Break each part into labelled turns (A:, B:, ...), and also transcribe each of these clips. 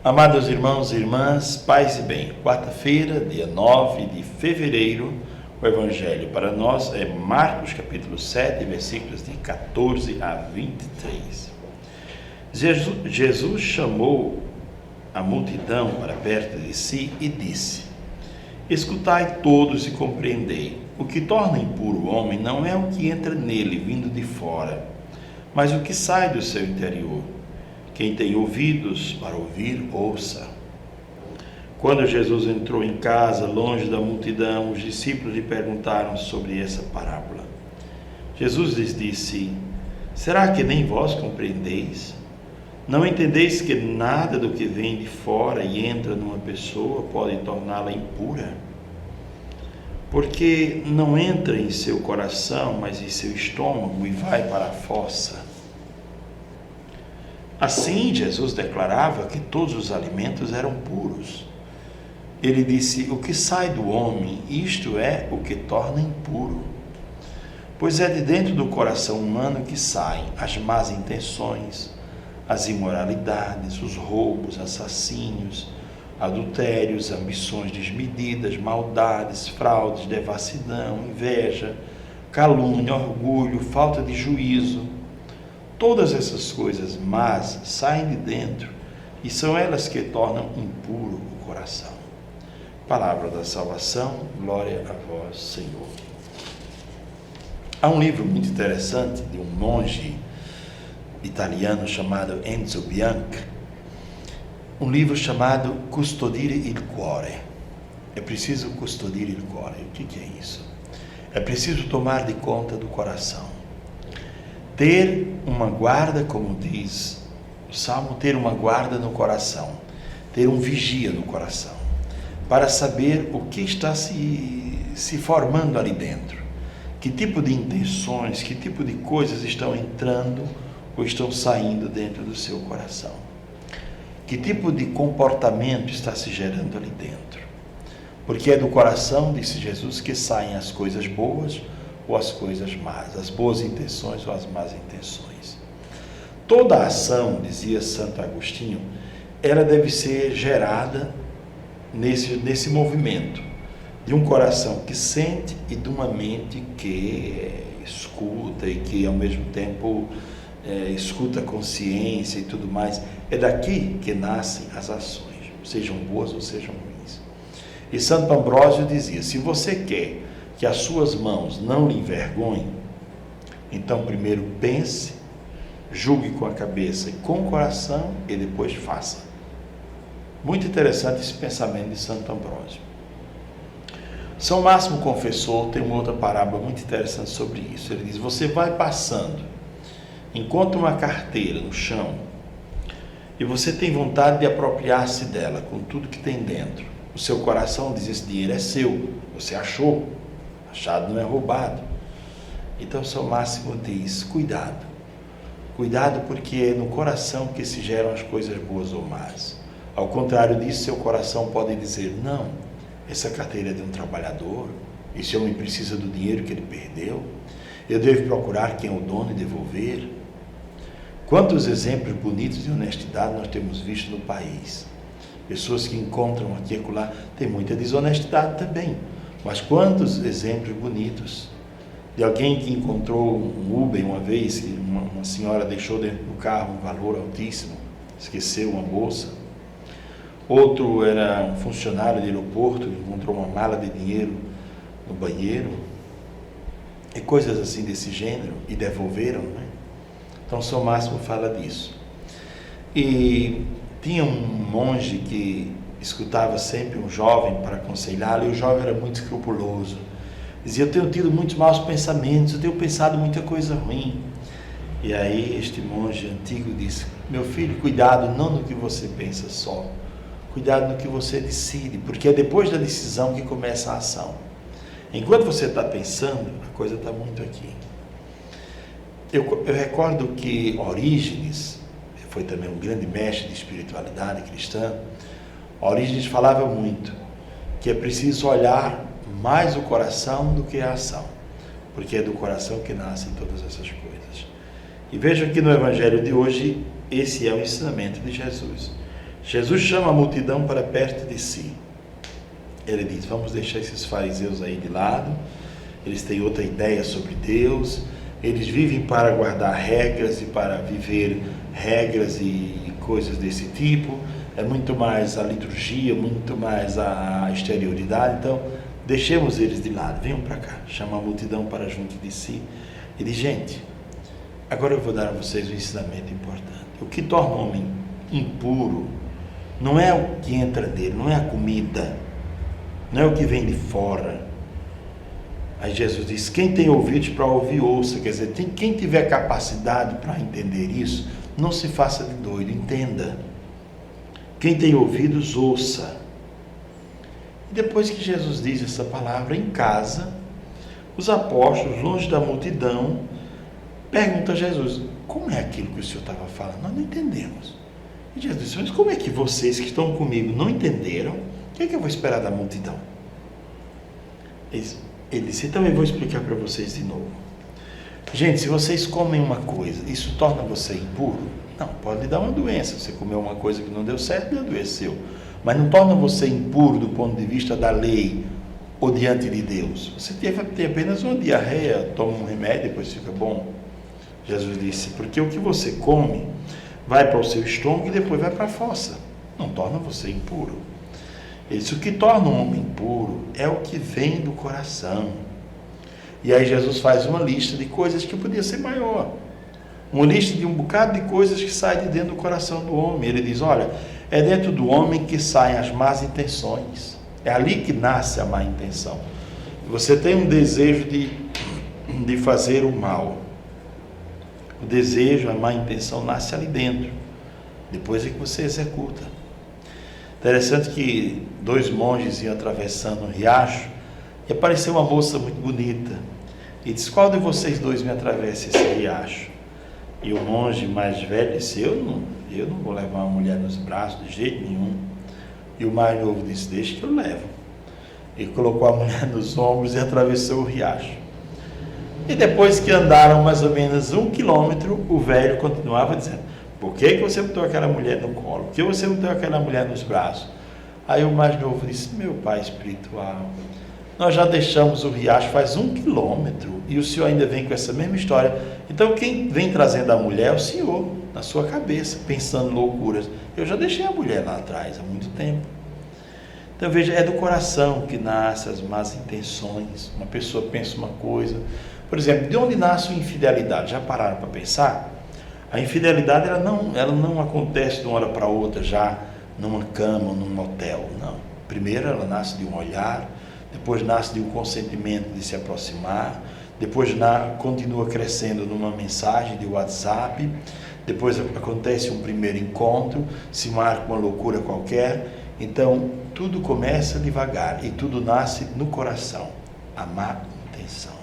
A: Amados irmãos e irmãs, paz e bem, quarta-feira, dia 9 de fevereiro, o Evangelho para nós é Marcos capítulo 7, versículos de 14 a 23. Jesus chamou a multidão para perto de si e disse: Escutai todos e compreendei, o que torna impuro o homem não é o que entra nele vindo de fora, mas o que sai do seu interior. Quem tem ouvidos para ouvir, ouça. Quando Jesus entrou em casa, longe da multidão, os discípulos lhe perguntaram sobre essa parábola. Jesus lhes disse: Será que nem vós compreendeis? Não entendeis que nada do que vem de fora e entra numa pessoa pode torná-la impura? Porque não entra em seu coração, mas em seu estômago e vai para a fossa. Assim, Jesus declarava que todos os alimentos eram puros. Ele disse: o que sai do homem, isto é o que torna impuro. Pois é de dentro do coração humano que saem as más intenções, as imoralidades, os roubos, assassínios, adultérios, ambições desmedidas, maldades, fraudes, devassidão, inveja, calúnia, orgulho, falta de juízo. Todas essas coisas más saem de dentro e são elas que tornam impuro o coração. Palavra da salvação, glória a vós, Senhor. Há um livro muito interessante de um monge italiano chamado Enzo Bianchi, um livro chamado Custodire il Cuore. É preciso custodire il cuore. O que é isso? É preciso tomar de conta do coração. Ter uma guarda, como diz o Salmo, ter uma guarda no coração, ter um vigia no coração, para saber o que está se formando ali dentro, que tipo de intenções, que tipo de coisas estão entrando ou estão saindo dentro do seu coração, que tipo de comportamento está se gerando ali dentro, porque é do coração, disse Jesus, que saem as coisas boas ou as coisas más, as boas intenções ou as más intenções. Toda a ação, dizia Santo Agostinho, ela deve ser gerada nesse movimento de um coração que sente e de uma mente que escuta e que ao mesmo tempo escuta a consciência e tudo mais. É daqui que nascem as ações, sejam boas ou sejam ruins. E Santo Ambrósio dizia: se você quer que as suas mãos não lhe envergonhem, então primeiro pense, julgue com a cabeça e com o coração e depois faça. Muito interessante esse pensamento de Santo Ambrósio. São Máximo Confessor tem uma outra parábola muito interessante sobre isso. Ele diz: você vai passando, encontra uma carteira no chão e você tem vontade de apropriar-se dela com tudo que tem dentro. O seu coração diz: esse dinheiro é seu, você achou. Achado não é roubado. Então São Máximo diz: cuidado, cuidado, porque é no coração que se geram as coisas boas ou más. Ao contrário disso, seu coração pode dizer: não, essa carteira é de um trabalhador, esse homem precisa do dinheiro que ele perdeu, eu devo procurar quem é o dono e devolver. Quantos exemplos bonitos de honestidade nós temos visto no país. Pessoas que encontram aqui e acolá, tem muita desonestidade também. Mas quantos exemplos bonitos de alguém que encontrou um Uber uma vez, que uma senhora deixou dentro do carro um valor altíssimo, esqueceu uma bolsa. Outro era um funcionário de aeroporto, encontrou uma mala de dinheiro no banheiro, e coisas assim desse gênero, e devolveram, né? Então São Máximo fala disso. E tinha um monge que escutava sempre um jovem para aconselhá-lo, e o jovem era muito escrupuloso. Dizia: eu tenho tido muitos maus pensamentos, eu tenho pensado muita coisa ruim. E aí este monge antigo disse: meu filho, cuidado não no que você pensa só, cuidado no que você decide, porque é depois da decisão que começa a ação. Enquanto você está pensando, a coisa está muito aqui. Eu recordo que Orígenes foi também um grande mestre de espiritualidade cristã. Orígenes falava muito que é preciso olhar mais o coração do que a ação, porque é do coração que nascem todas essas coisas. E veja que no Evangelho de hoje, esse é o ensinamento de Jesus. Jesus chama a multidão para perto de si. Ele diz: vamos deixar esses fariseus aí de lado, eles têm outra ideia sobre Deus, eles vivem para guardar regras e para viver regras e coisas desse tipo, é muito mais a liturgia, muito mais a exterioridade, então deixemos eles de lado, venham para cá. Chama a multidão para junto de si e diz: gente, agora eu vou dar a vocês um ensinamento importante. O que torna o homem impuro não é o que entra nele, não é a comida, não é o que vem de fora. Aí Jesus diz: quem tem ouvidos para ouvir, ouça. Quer dizer, quem tiver capacidade para entender isso, não se faça de doido, entenda. Quem tem ouvidos, ouça. E depois que Jesus diz essa palavra em casa, os apóstolos, longe da multidão, perguntam a Jesus: como é aquilo que o Senhor estava falando? Nós não entendemos. E Jesus disse: mas como é que vocês que estão comigo não entenderam? O que é que eu vou esperar da multidão? Ele disse: então eu vou explicar para vocês de novo. Gente, se vocês comem uma coisa, isso torna você impuro? Não, pode lhe dar uma doença. Você comeu uma coisa que não deu certo e adoeceu. Mas não torna você impuro do ponto de vista da lei ou diante de Deus. Você tem apenas uma diarreia, toma um remédio e depois fica bom. Jesus disse: porque o que você come vai para o seu estômago e depois vai para a fossa. Não torna você impuro. Ele disse: o que torna um homem impuro é o que vem do coração. E aí Jesus faz uma lista de coisas que podia ser maior. Uma lista de um bocado de coisas que saem de dentro do coração do homem. Ele diz: olha, é dentro do homem que saem as más intenções. É ali que nasce a má intenção. Você tem um desejo de fazer o mal. O desejo, a má intenção nasce ali dentro. Depois é que você executa. Interessante que 2 monges iam atravessando um riacho e apareceu uma moça muito bonita. E disse: qual de vocês 2 me atravessa esse riacho? E o monge mais velho disse: eu não vou levar uma mulher nos braços de jeito nenhum. E o mais novo disse: deixa que eu levo. E colocou a mulher nos ombros e atravessou o riacho. E depois que andaram mais ou menos 1 quilômetro, o velho continuava dizendo: por que você botou aquela mulher no colo? Por que você botou aquela mulher nos braços? Aí o mais novo disse: meu pai espiritual, nós já deixamos o riacho faz 1 quilômetro e o senhor ainda vem com essa mesma história. Então quem vem trazendo a mulher é o senhor, na sua cabeça, pensando loucuras. Eu já deixei a mulher lá atrás há muito tempo. Então veja, é do coração que nascem as más intenções. Uma pessoa pensa uma coisa. Por exemplo, de onde nasce a infidelidade? Já pararam para pensar? A infidelidade ela não acontece de uma hora para outra, já numa cama, num hotel, não. Primeiro ela nasce de um olhar, depois nasce de um consentimento de se aproximar, depois continua crescendo numa mensagem de WhatsApp, depois acontece um primeiro encontro, se marca uma loucura qualquer. Então tudo começa devagar e tudo nasce no coração, a má intenção.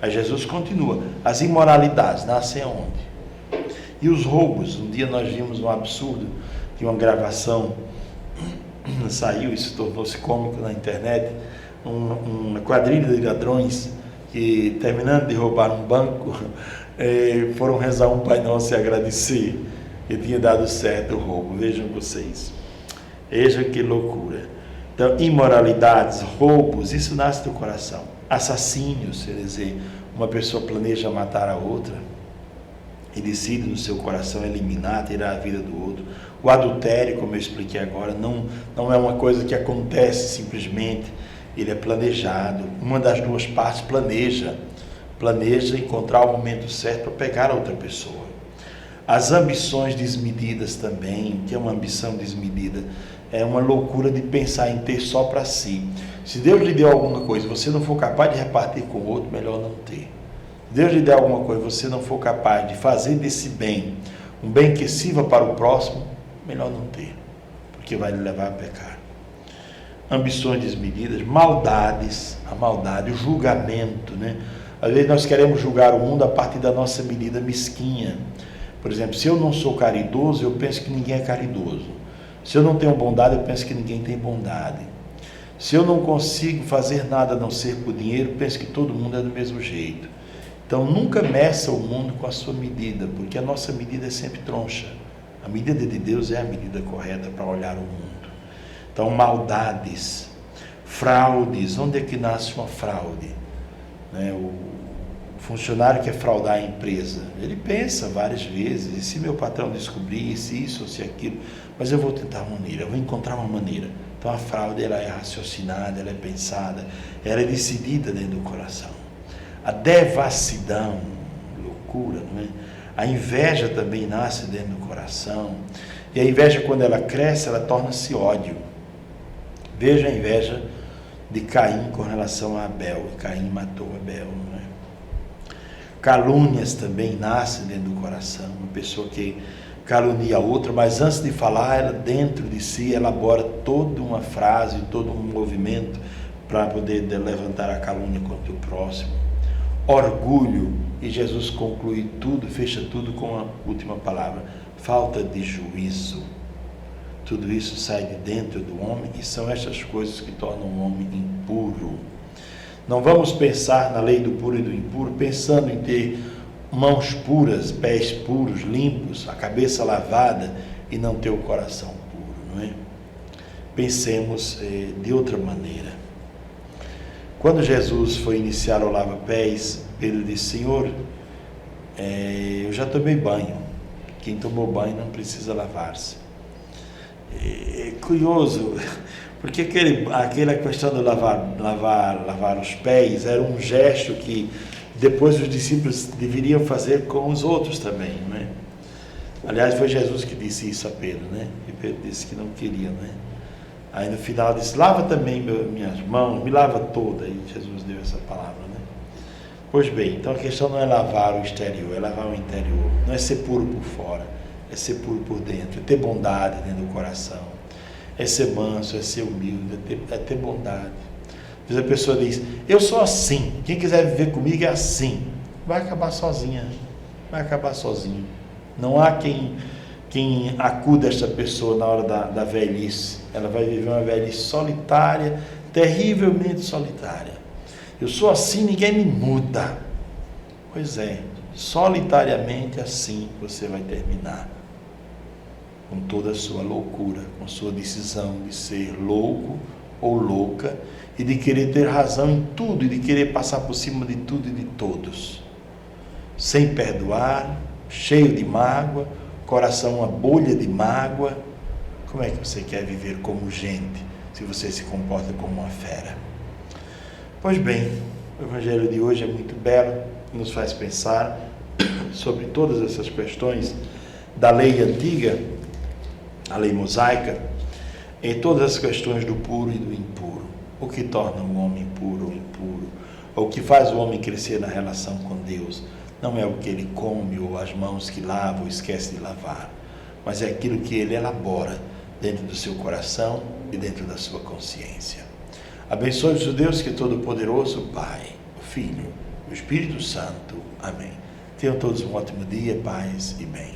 A: Aí Jesus continua: as imoralidades nascem aonde? E os roubos? Um dia nós vimos um absurdo de uma gravação, saiu, isso tornou-se cômico na internet, uma quadrilha de ladrões que, terminando de roubar um banco, foram rezar um Pai Nosso e agradecer que tinha dado certo o roubo. Vejam vocês, veja que loucura. Então, imoralidades, roubos, isso nasce do coração. Assassínios, quer dizer, uma pessoa planeja matar a outra e decide no seu coração eliminar, tirar a vida do outro. O adultério, como eu expliquei agora, não é uma coisa que acontece simplesmente, ele é planejado. Uma das duas partes planeja encontrar o momento certo para pegar a outra pessoa. As ambições desmedidas também, que é uma ambição desmedida, é uma loucura de pensar em ter só para si. Se Deus lhe deu alguma coisa, você não for capaz de repartir com o outro, melhor não ter. Se Deus lhe der alguma coisa, você não for capaz de fazer desse bem um bem que sirva para o próximo, melhor não ter, porque vai lhe levar a pecar. Ambições desmedidas, maldades, a maldade, o julgamento, né? Às vezes nós queremos julgar o mundo a partir da nossa medida mesquinha. Por exemplo, se eu não sou caridoso, eu penso que ninguém é caridoso. Se eu não tenho bondade, eu penso que ninguém tem bondade. Se eu não consigo fazer nada a não ser por dinheiro, eu penso que todo mundo é do mesmo jeito. Então nunca meça o mundo com a sua medida, porque a nossa medida é sempre troncha. A medida de Deus é a medida correta para olhar o mundo. Então, maldades, fraudes. Onde é que nasce uma fraude? O funcionário quer fraudar a empresa. Ele pensa várias vezes, e se meu patrão descobrir, se isso ou se aquilo, mas eu vou tentar uma maneira, eu vou encontrar uma maneira. Então a fraude, ela é raciocinada, ela é pensada, ela é decidida dentro do coração. A devassidão, loucura, não é? A inveja também nasce dentro do coração, e a inveja, quando ela cresce, ela torna-se ódio. Veja a inveja de Caim com relação a Abel. Caim matou Abel, não é? Calúnias também nascem dentro do coração. Uma pessoa que calunia a outra, mas antes de falar, ela dentro de si elabora toda uma frase, todo um movimento para poder levantar a calúnia contra o próximo. Orgulho, e Jesus conclui tudo, fecha tudo com a última palavra: falta de juízo. Tudo isso sai de dentro do homem, e são estas coisas que tornam o homem impuro. Não vamos pensar na lei do puro e do impuro pensando em ter mãos puras, pés puros, limpos, a cabeça lavada e não ter o coração puro, não é? Pensemos de outra maneira. Quando Jesus foi iniciar o lava-pés, Pedro disse: Senhor, eu já tomei banho. Quem tomou banho não precisa lavar-se. É curioso, porque aquela questão de lavar os pés era um gesto que depois os discípulos deveriam fazer com os outros também, não é? Aliás, foi Jesus que disse isso a Pedro, né? E Pedro disse que não queria, né? Aí no final disse: lava também minhas mãos, me lava toda. E Jesus deu essa palavra, né? Pois bem, então a questão não é lavar o exterior, é lavar o interior. Não é ser puro por fora, é ser puro por dentro, é ter bondade dentro do coração, é ser manso, é ser humilde, é ter bondade. Às vezes a pessoa diz: eu sou assim, quem quiser viver comigo é assim. Vai acabar sozinha, vai acabar sozinho. Não há quem acuda esta pessoa na hora da velhice. Ela vai viver uma velhice solitária, terrivelmente solitária. Eu sou assim, ninguém me muda. Pois é, solitariamente assim você vai terminar, com toda a sua loucura, com sua decisão de ser louco ou louca, e de querer ter razão em tudo, e de querer passar por cima de tudo e de todos, sem perdoar, cheio de mágoa, coração uma bolha de mágoa. Como é que você quer viver como gente, se você se comporta como uma fera? Pois bem, o Evangelho de hoje é muito belo, nos faz pensar sobre todas essas questões da lei antiga, a lei mosaica, e todas as questões do puro e do impuro. O que torna o homem puro ou impuro, ou o que faz o homem crescer na relação com Deus, não é o que ele come ou as mãos que lava ou esquece de lavar, mas é aquilo que ele elabora dentro do seu coração e dentro da sua consciência. Abençoe-vos o Deus que é todo-poderoso, Pai, o Filho, o Espírito Santo. Amém. Tenham todos um ótimo dia, paz e bem.